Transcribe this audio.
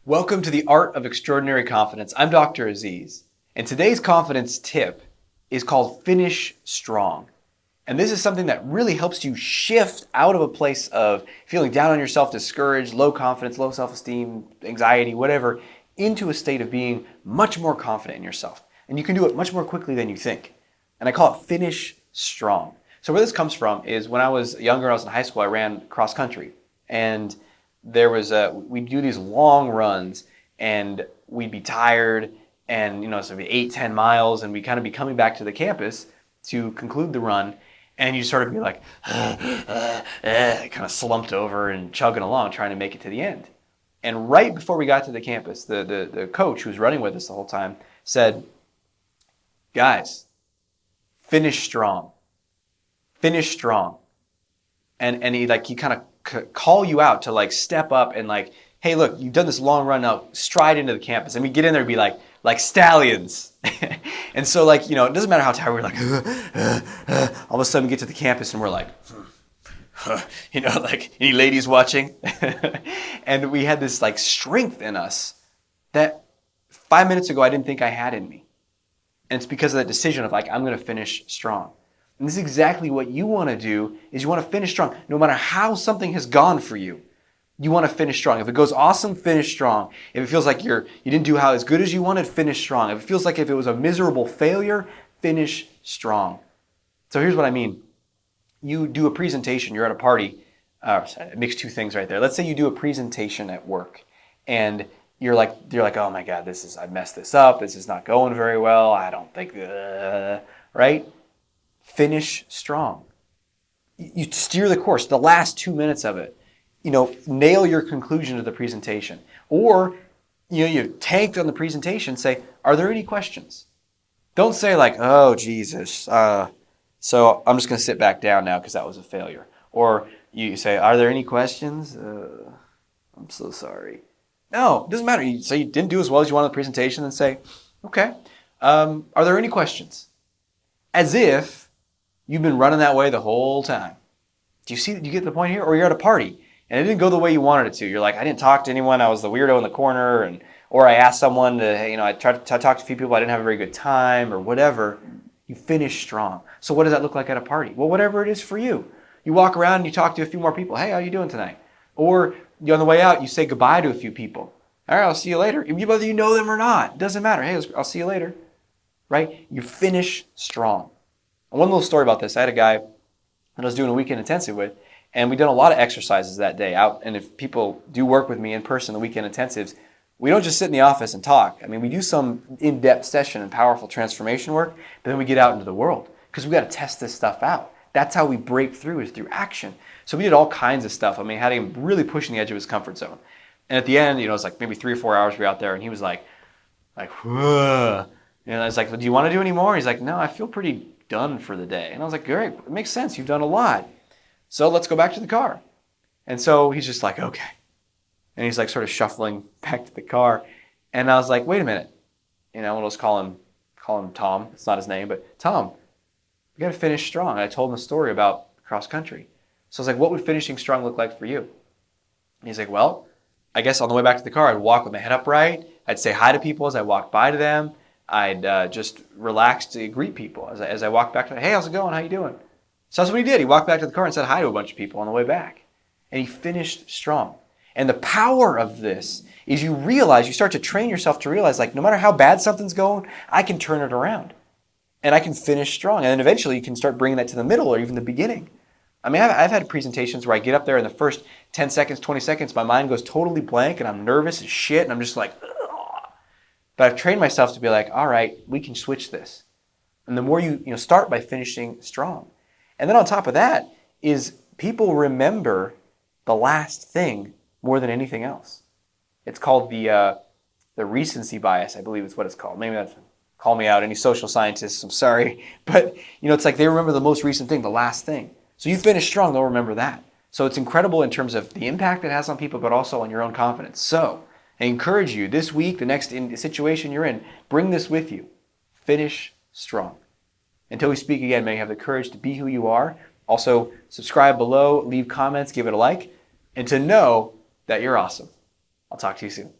Welcome to the Art of Extraordinary Confidence. I'm Dr. Aziz, and today's confidence tip is called finish strong. And this is something that really helps you shift out of a place of feeling down on yourself, discouraged, low confidence, low self-esteem, anxiety, whatever, into a state of being much more confident in yourself. And you can do it much more quickly than you think. And I call it finish strong. So where this comes from is when I was younger, I was in high school, I ran cross country. And we'd do these long runs and we'd be tired and, so it'd be 8-10 miles and we'd kind of be coming back to the campus to conclude the run. And you sort of be like, kind of slumped over and chugging along trying to make it to the end. And right before we got to the campus, the coach who was running with us the whole time said, guys, finish strong. Finish strong. And he kind of call you out to step up and hey, look, you've done this long run, now stride into the campus. And we get in there and be like stallions. And so it doesn't matter how tired we're all of a sudden we get to the campus and we're like, any ladies watching? And we had this strength in us that 5 minutes ago I didn't think I had in me. And it's because of that decision of I'm going to finish strong. And this is exactly what you want to do, is you want to finish strong. No matter how something has gone for you, you want to finish strong. If it goes awesome, finish strong. If it feels like you didn't do as good as you wanted, finish strong. If it feels like if it was a miserable failure, finish strong. So here's what I mean. You do a presentation, you're at a party. I mixed two things right there. Let's say you do a presentation at work and you're like, oh my God, I messed this up. This is not going very well. I don't think, right? Finish strong. You steer the course, the last 2 minutes of it. Nail your conclusion to the presentation. Or, you tanked on the presentation, say, are there any questions? Don't say oh, Jesus, so I'm just going to sit back down now because that was a failure. Or you say, are there any questions? I'm so sorry. No, it doesn't matter. You say you didn't do as well as you wanted in the presentation and say, okay, are there any questions? As if you've been running that way the whole time. Do you get the point here? Or you're at a party and it didn't go the way you wanted it to. You're like, I didn't talk to anyone. I was the weirdo in the corner. Or I asked someone to, I tried to talk to a few people. I didn't have a very good time or whatever. You finish strong. So what does that look like at a party? Well, whatever it is for you. You walk around and you talk to a few more people. Hey, how you doing tonight? Or on the way out, you say goodbye to a few people. All right, I'll see you later. Whether you know them or not, it doesn't matter. Hey, I'll see you later. Right? You finish strong. One little story about this. I had a guy that I was doing a weekend intensive with, and we did a lot of exercises that day out. And if people do work with me in person, the weekend intensives, we don't just sit in the office and talk. I mean, we do some in-depth session and powerful transformation work, but then we get out into the world because we got to test this stuff out. That's how we break through, is through action. So we did all kinds of stuff. I mean, had him really pushing the edge of his comfort zone. And at the end, it was maybe 3 or 4 hours we were out there, and he was whoa. And I was like, well, do you want to do any more? He's like, no, I feel pretty done for the day. And I was like, great, it makes sense. You've done a lot. So let's go back to the car. And so he's just like, okay. And he's sort of shuffling back to the car. And I was like, wait a minute. And I almost call him Tom. It's not his name, but Tom, we got to finish strong. And I told him a story about cross country. So I was like, what would finishing strong look like for you? And he's like, well, I guess on the way back to the car, I'd walk with my head upright. I'd say hi to people as I walked by to them. I'd just relax to greet people as I walked back. Hey, how's it going? How you doing? So that's what he did. He walked back to the car and said hi to a bunch of people on the way back. And he finished strong. And the power of this is you start to train yourself to realize no matter how bad something's going, I can turn it around. And I can finish strong. And then eventually you can start bringing that to the middle or even the beginning. I mean, I've had presentations where I get up there in the first 10 seconds, 20 seconds, my mind goes totally blank and I'm nervous as shit and I'm just like, ugh. But I've trained myself to be all right, we can switch this. And the more you start by finishing strong. And then on top of that is people remember the last thing more than anything else. It's called the recency bias, I believe is what it's called. Maybe that's, call me out, any social scientists, I'm sorry. But it's they remember the most recent thing, the last thing. So you finish strong, they'll remember that. So it's incredible in terms of the impact it has on people, but also on your own confidence. So I encourage you this week, the next situation you're in, bring this with you. Finish strong. Until we speak again, may you have the courage to be who you are. Also, subscribe below, leave comments, give it a like, and to know that you're awesome. I'll talk to you soon.